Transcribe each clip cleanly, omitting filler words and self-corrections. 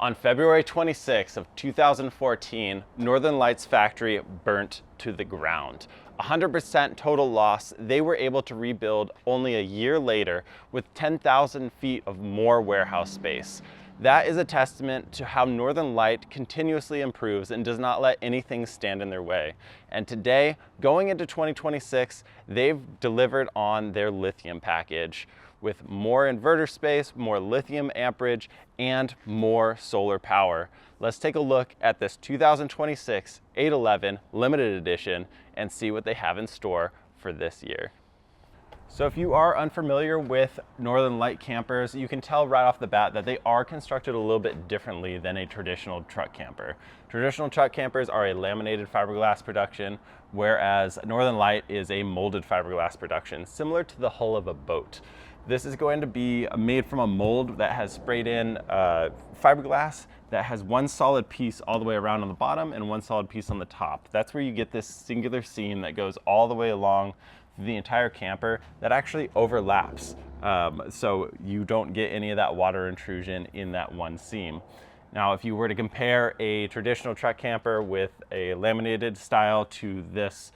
On February 26th of 2014, Northern Lights factory burnt to the ground. 100% total loss. They were able to rebuild only a year later with 10,000 feet of more warehouse space. That is a testament to how Northern Light continuously improves and does not let anything stand in their way. And today, going into 2026, they've delivered on their lithium package with more inverter space, more lithium amperage, and more solar power. Let's take a look at this 2026 811 limited edition and see what they have in store for this year. So if you are unfamiliar with Northern Light campers, you can tell right off the bat that they are constructed a little bit differently than a traditional truck camper. Traditional truck campers are a laminated fiberglass production, whereas Northern Light is a molded fiberglass production, similar to the hull of a boat. This is going to be made from a mold that has sprayed in fiberglass that has one solid piece all the way around on the bottom and one solid piece on the top. That's where you get this singular seam that goes all the way along the entire camper that actually overlaps. So you don't get any of that water intrusion in that one seam. Now, if you were to compare a traditional truck camper with a laminated style to this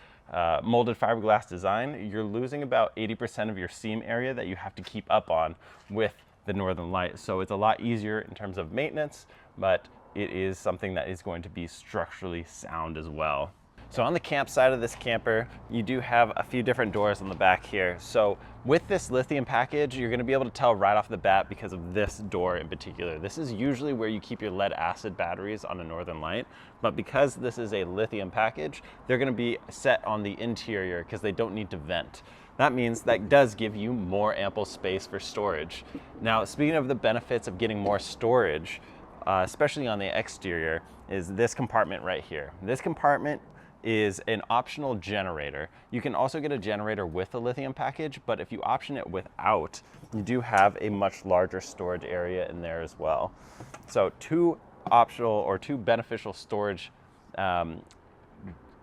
molded fiberglass design, you're losing about 80% of your seam area that you have to keep up on with the Northern Light. So it's a lot easier in terms of maintenance, but it is something that is going to be structurally sound as well. So on the camp side of this camper, you do have a few different doors on the back here. So with this lithium package, you're gonna be able to tell right off the bat because of this door in particular. This is usually where you keep your lead acid batteries on a Northern Light, but because this is a lithium package, they're gonna be set on the interior because they don't need to vent. That means that does give you more ample space for storage. Now, speaking of the benefits of getting more storage, especially on the exterior, is this compartment right here. This compartment is an optional generator. You can also get a generator with a lithium package, but if you option it without, you do have a much larger storage area in there as well. So two optional or two beneficial storage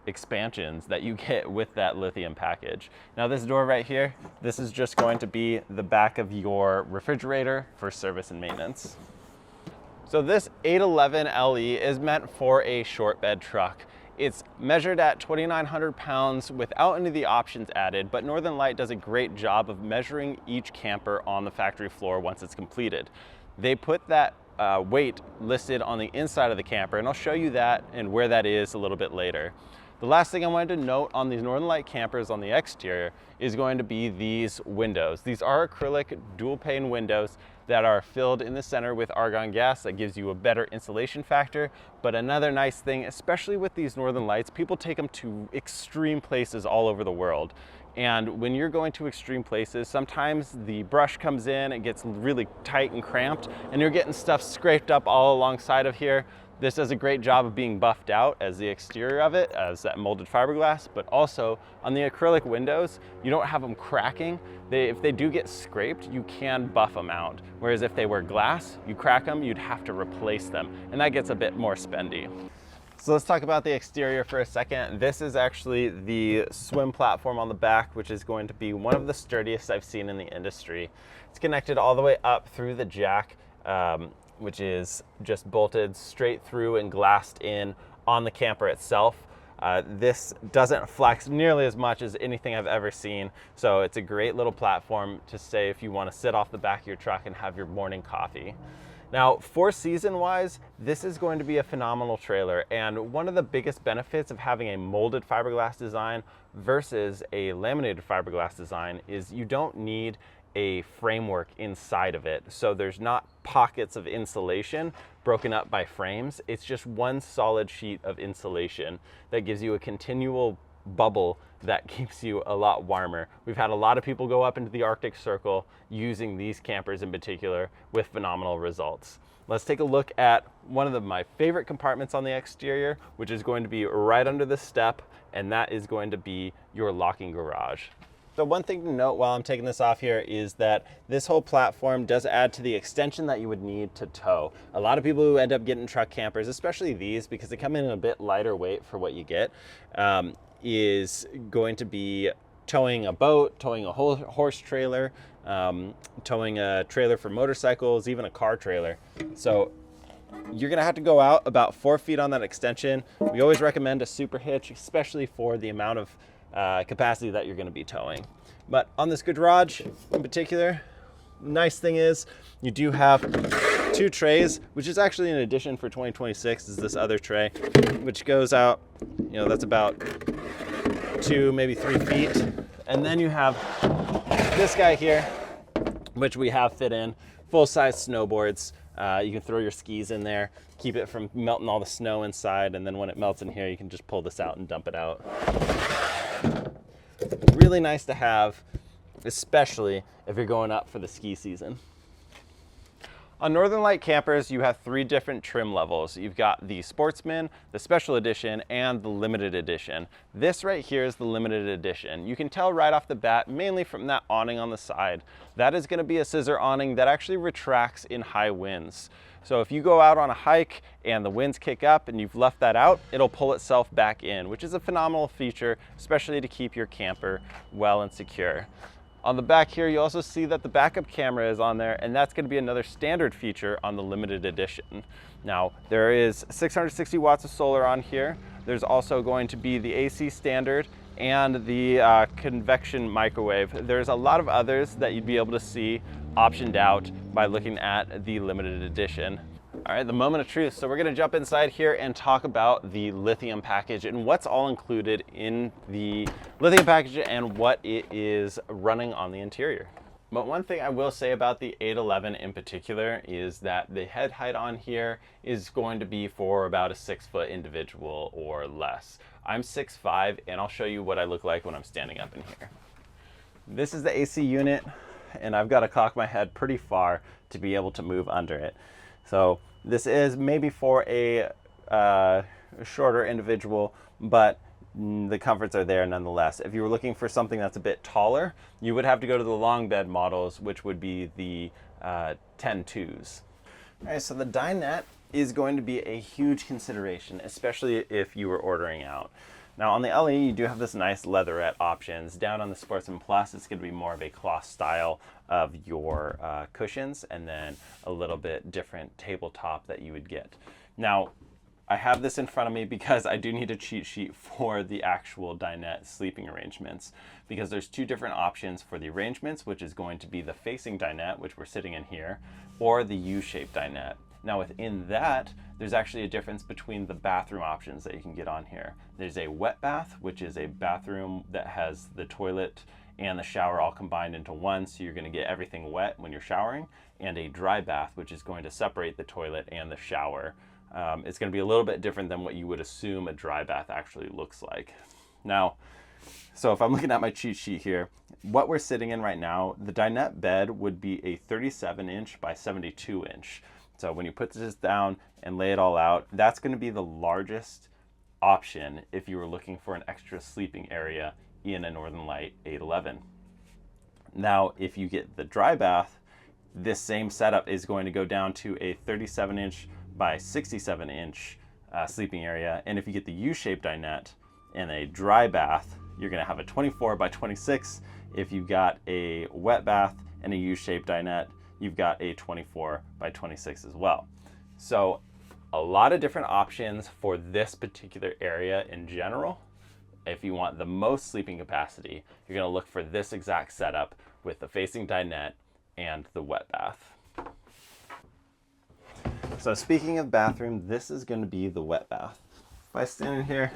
expansions that you get with that lithium package. Now this door right here, this is just going to be the back of your refrigerator for service and maintenance. So this 811 LE is meant for a short bed truck. It's measured at 2,900 pounds without any of the options added, but Northern Light does a great job of measuring each camper on the factory floor once it's completed. They put that weight listed on the inside of the camper, and I'll show you that and where that is a little bit later. The last thing I wanted to note on these Northern Light campers on the exterior is going to be these windows. These are acrylic dual pane windows that are filled in the center with argon gas that gives you a better insulation factor. But another nice thing, especially with these Northern Lights, people take them to extreme places all over the world. And when you're going to extreme places, sometimes the brush comes in, it gets really tight and cramped, and you're getting stuff scraped up all alongside of here. This does a great job of being buffed out as the exterior of it, as that molded fiberglass, but also on the acrylic windows, you don't have them cracking. If they do get scraped, you can buff them out. Whereas if they were glass, you crack them, you'd have to replace them, and that gets a bit more spendy. So let's talk about the exterior for a second. This is actually the swim platform on the back, which is going to be one of the sturdiest I've seen in the industry. It's connected all the way up through the jack, which is just bolted straight through and glassed in on the camper itself. This doesn't flex nearly as much as anything I've ever seen, so it's a great little platform to say if you want to sit off the back of your truck and have your morning coffee. Now, for season-wise, this is going to be a phenomenal trailer, and one of the biggest benefits of having a molded fiberglass design versus a laminated fiberglass design is you don't need a framework inside of it. So there's not pockets of insulation broken up by frames. It's just one solid sheet of insulation that gives you a continual bubble that keeps you a lot warmer. We've had a lot of people go up into the Arctic Circle using these campers in particular with phenomenal results. Let's take a look at one of my favorite compartments on the exterior, which is going to be right under the step, and that is going to be your locking garage. So one thing to note while I'm taking this off here is that this whole platform does add to the extension that you would need to tow. A lot of people who end up getting truck campers, especially these because they come in a bit lighter weight for what you get, is going to be towing a boat, towing a whole horse trailer, towing a trailer for motorcycles, even a car trailer. So you're gonna have to go out about 4 feet on that extension. We always recommend a super hitch, especially for the amount of capacity that you're gonna be towing. But on this garage in particular, nice thing is you do have 2 trays, which is actually an addition for 2026 is this other tray, which goes out, you know, that's about 2, maybe 3 feet. And then you have this guy here, which we have fit in, full-size snowboards. You can throw your skis in there, keep it from melting all the snow inside, and then when it melts in here, you can just pull this out and dump it out. Really nice to have, especially if you're going up for the ski season. On Northern Light campers, you have 3 different trim levels. You've got the Sportsman, the Special Edition, and the Limited Edition. This right here is the Limited Edition. You can tell right off the bat, mainly from that awning on the side, that is going to be a scissor awning that actually retracts in high winds. So if you go out on a hike and the winds kick up and you've left that out, it'll pull itself back in, which is a phenomenal feature, especially to keep your camper well and secure. On the back here, you also see that the backup camera is on there, and that's going to be another standard feature on the Limited Edition. Now, there is 660 watts of solar on here. There's also going to be the AC standard and the convection microwave. There's a lot of others that you'd be able to see optioned out by looking at the Limited Edition. All right, the moment of truth. So we're gonna jump inside here and talk about the Lithium package and what's all included in the Lithium package and what it is running on the interior. But one thing I will say about the 811 in particular is that the head height on here is going to be for about a 6-foot individual or less. I'm 6'5", and I'll show you what I look like when I'm standing up in here. This is the AC unit, and I've got to cock my head pretty far to be able to move under it. So this is maybe for a shorter individual, but the comforts are there nonetheless. If you were looking for something that's a bit taller, you would have to go to the long bed models, which would be the 10.2s. All right, so the dinette is going to be a huge consideration, especially if you were ordering out. Now on the LE, you do have this nice leatherette options. Down on the Sportsman Plus, it's going to be more of a cloth style of your cushions, and then a little bit different tabletop that you would get. Now, I have this in front of me because I do need a cheat sheet for the actual dinette sleeping arrangements, because there's 2 different options for the arrangements, which is going to be the facing dinette, which we're sitting in here, or the U-shaped dinette. Now within that, there's actually a difference between the bathroom options that you can get on here. There's a wet bath, which is a bathroom that has the toilet and the shower all combined into one, so you're going to get everything wet when you're showering, and a dry bath, which is going to separate the toilet and the shower. It's going to be a little bit different than what you would assume a dry bath actually looks like. Now, so if I'm looking at my cheat sheet here, what we're sitting in right now, the dinette bed would be a 37-inch by 72-inch. So when you put this down and lay it all out, that's going to be the largest option if you were looking for an extra sleeping area in a Northern Light 811. Now, if you get the dry bath, this same setup is going to go down to a 37-inch by 67-inch sleeping area. And if you get the U-shaped dinette and a dry bath, you're going to have a 24 by 26. If you've got a wet bath and a U-shaped dinette, you've got a 24 by 26 as well. So a lot of different options for this particular area in general. If you want the most sleeping capacity, you're going to look for this exact setup with the facing dinette and the wet bath. So speaking of bathroom, this is going to be the wet bath. If I stand in here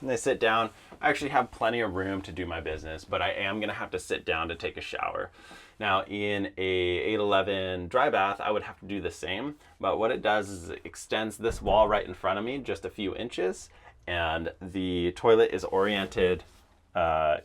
and I sit down, I actually have plenty of room to do my business, but I am going to have to sit down to take a shower. Now in a 811 dry bath, I would have to do the same, but what it does is it extends this wall right in front of me just a few inches, and the toilet is oriented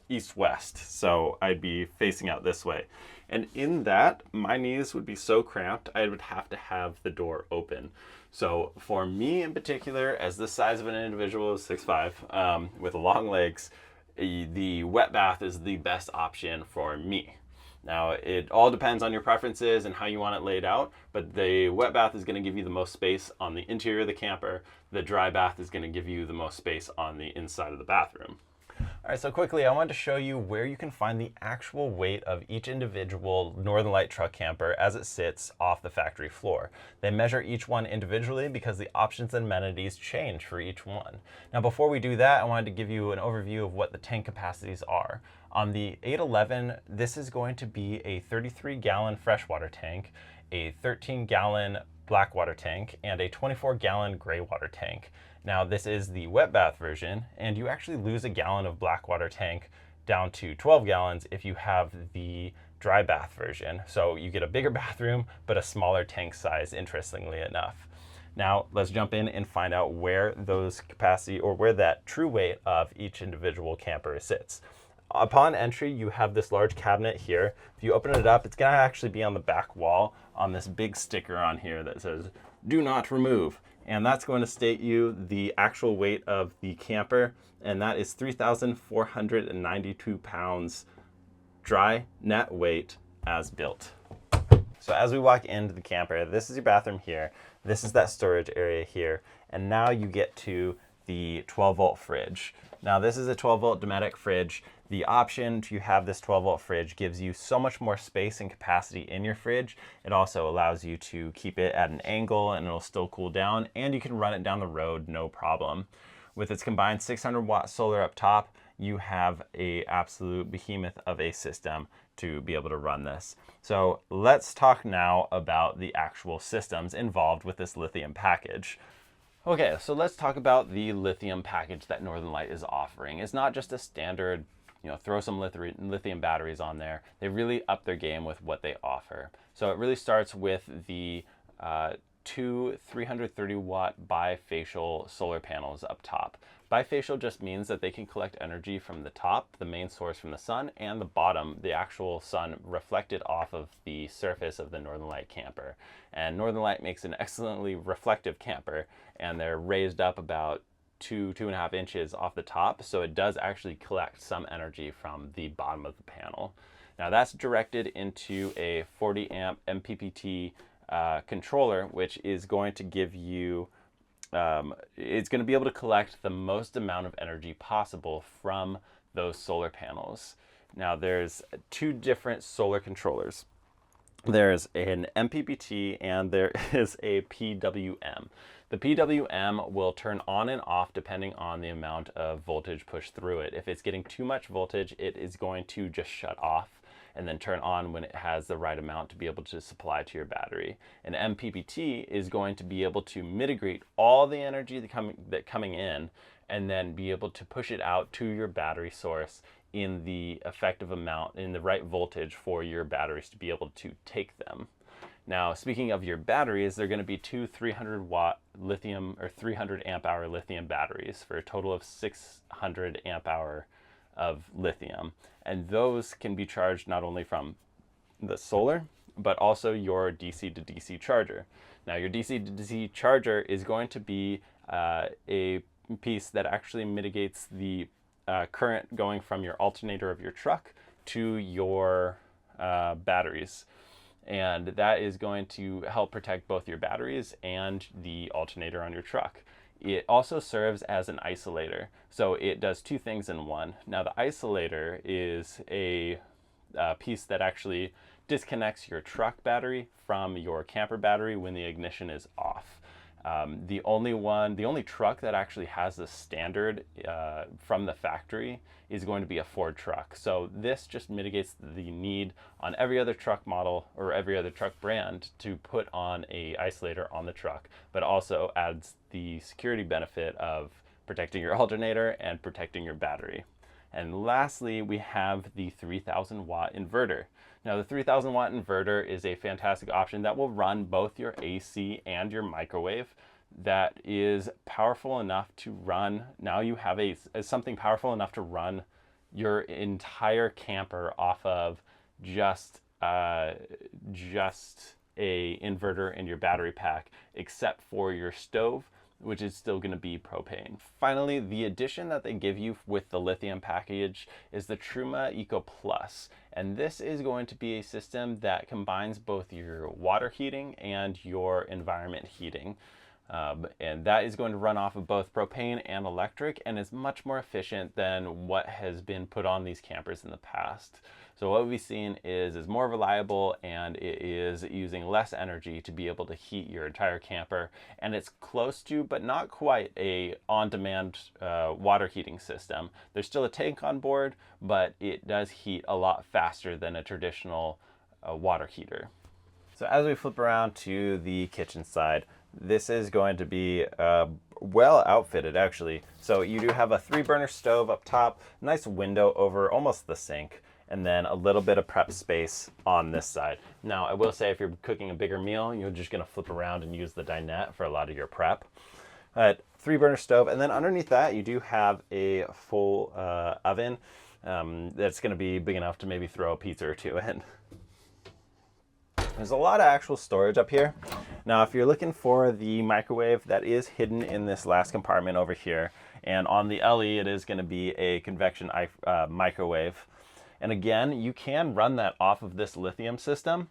east-west, so I'd be facing out this way. And in that, my knees would be so cramped, I would have to have the door open. So for me in particular, as the size of an individual is 6'5", with long legs, the wet bath is the best option for me. Now, it all depends on your preferences and how you want it laid out, but the wet bath is going to give you the most space on the interior of the camper. The dry bath is going to give you the most space on the inside of the bathroom. All All right, so quickly, I wanted to show you where you can find the actual weight of each individual Northern Light truck camper as it sits off the factory floor. They measure each one individually because the options and amenities change for each one. Now, before we do that, I wanted to give you an overview of what the tank capacities are. On the 811, this is going to be a 33-gallon freshwater tank, a 13-gallon black water tank, and a 24-gallon gray water tank. Now, this is the wet bath version, and you actually lose a gallon of black water tank down to 12 gallons if you have the dry bath version. So you get a bigger bathroom, but a smaller tank size, interestingly enough. Now, let's jump in and find out where those capacity, or where that true weight of each individual camper sits. Upon entry, you have this large cabinet here. If you open it up, it's gonna actually be on the back wall on this big sticker on here that says, "Do not remove." And that's going to state you the actual weight of the camper, and that is 3,492 pounds dry net weight as built. So as we walk into the camper, this is your bathroom here, this is that storage area here, and now you get to the 12-volt fridge. Now this is a 12-volt Dometic fridge. The option to have this 12-volt fridge gives you so much more space and capacity in your fridge. It also allows you to keep it at an angle and it'll still cool down, and you can run it down the road no problem. With its combined 600-watt solar up top, you have a absolute behemoth of a system to be able to run this. So let's talk now about the actual systems involved with this lithium package. Okay, so let's talk about the lithium package that Northern Light is offering. It's not just a standard, throw some lithium batteries on there. They really up their game with what they offer. So it really starts with the two 330-watt bifacial solar panels up top. Bifacial just means that they can collect energy from the top, the main source from the sun, and the bottom, the actual sun reflected off of the surface of the Northern Light camper. And Northern Light makes an excellently reflective camper, and they're raised up about 2.5 inches off the top, so it does actually collect some energy from the bottom of the panel. Now that's directed into a 40 amp MPPT controller, which is going to give you it's going to be able to collect the most amount of energy possible from those solar panels. Now there's two different solar controllers. There's an MPPT and there is a PWM. The PWM will turn on and off depending on the amount of voltage pushed through it. If it's getting too much voltage, it is going to just shut off and then turn on when it has the right amount to be able to supply to your battery. An MPPT is going to be able to mitigate all the energy coming in and then be able to push it out to your battery source in the effective amount, in the right voltage for your batteries to be able to take them. Now, speaking of your batteries, they're going to be two 300-watt lithium or 300 amp hour lithium batteries for a total of 600 amp hour of lithium. And those can be charged not only from the solar, but also your DC to DC charger. Now, your DC to DC charger is going to be a piece that actually mitigates the current going from your alternator of your truck to your batteries. And that is going to help protect both your batteries and the alternator on your truck. It also serves as an isolator. So it does two things in one. Now the isolator is a piece that actually disconnects your truck battery from your camper battery when the ignition is off. The only truck that actually has the standard from the factory is going to be a Ford truck. So this just mitigates the need on every other truck model or every other truck brand to put on a isolator on the truck, but also adds the security benefit of protecting your alternator and protecting your battery. And lastly, we have the 3,000 watt inverter. Now the 3,000 watt inverter is a fantastic option that will run both your AC and your microwave. That is powerful enough to run, now you have something powerful enough to run your entire camper off of just a inverter in your battery pack, except for your stove, which is still going to be propane. Finally, the addition that they give you with the lithium package is the Truma Eco Plus. And this is going to be a system that combines both your water heating and your environment heating. And that is going to run off of both propane and electric, and is much more efficient than what has been put on these campers in the past. So what we've seen is more reliable, and it is using less energy to be able to heat your entire camper. And it's close to, but not quite, a on-demand water heating system. There's still a tank on board, but it does heat a lot faster than a traditional water heater. So as we flip around to the kitchen side, this is going to be well outfitted, actually. So you do have a 3-burner stove up top, nice window over almost the sink, and then a little bit of prep space on this side. Now, I will say, if you're cooking a bigger meal, you're just gonna flip around and use the dinette for a lot of your prep. 3-burner stove, and then underneath that, you do have a full oven that's gonna be big enough to maybe throw a pizza or two in. There's a lot of actual storage up here. Now, if you're looking for the microwave, that is hidden in this last compartment over here. And on the LE, it is going to be a convection microwave. And again, you can run that off of this lithium system,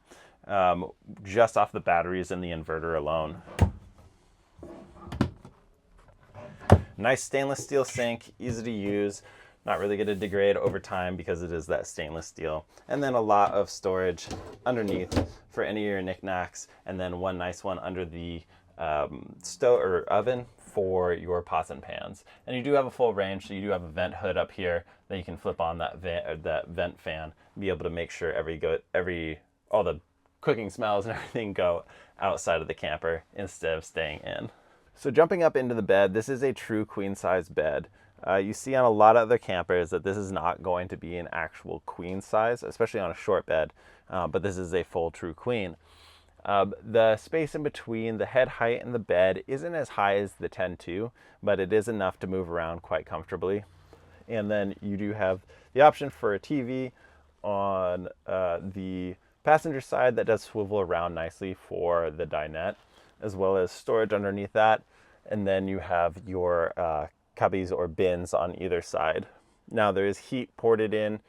just off the batteries and the inverter alone. Nice stainless steel sink, easy to use. Not really going to degrade over time because it is that stainless steel. And then a lot of storage underneath for any of your knickknacks, and then one nice one under the stove or oven for your pots and pans. And you do have a full range, so you do have a vent hood up here that you can flip on that vent fan, and be able to make sure all the cooking smells and everything go outside of the camper instead of staying in. So jumping up into the bed, this is a true queen size bed. You see on a lot of other campers that this is not going to be an actual queen size, especially on a short bed, but this is a full true queen. The space in between the head height and the bed isn't as high as the 10.2, but it is enough to move around quite comfortably. And then you do have the option for a TV on the passenger side that does swivel around nicely for the dinette, as well as storage underneath that. And then you have your cubbies or bins on either side. Now, there is heat ported in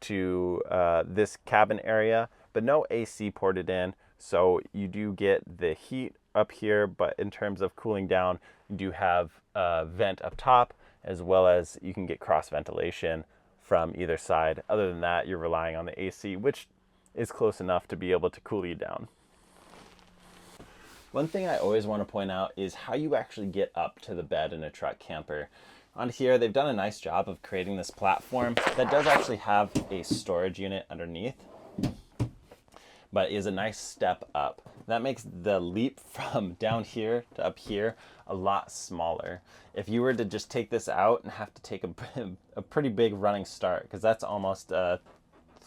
to this cabin area, but no AC ported in. So you do get the heat up here, but in terms of cooling down, you do have a vent up top, as well as you can get cross ventilation from either side. Other than that, you're relying on the AC, which is close enough to be able to cool you down. One thing I always want to point out is how you actually get up to the bed in a truck camper. On here, they've done a nice job of creating this platform that does actually have a storage unit underneath, but is a nice step up. That makes the leap from down here to up here a lot smaller. If you were to just take this out and have to take a pretty big running start, because that's almost a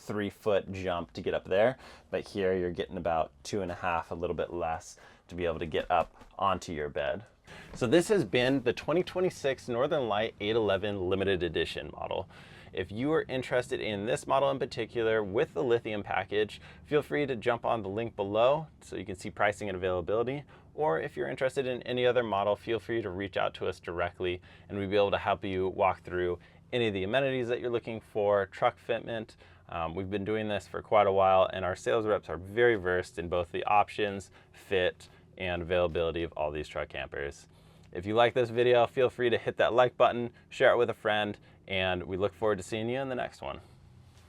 3-foot jump to get up there, but here you're getting about 2.5, a little bit less, to be able to get up onto your bed. So this has been the 2026 Northern Light 811 limited edition model. If you are interested in this model in particular with the lithium package, feel free to jump on the link below so you can see pricing and availability. Or if you're interested in any other model, feel free to reach out to us directly, and we'll be able to help you walk through any of the amenities that you're looking for, truck fitment. We've been doing this for quite a while, and our sales reps are very versed in both the options, fit, and availability of all these truck campers. If you like this video, feel free to hit that like button, share it with a friend, and we look forward to seeing you in the next one.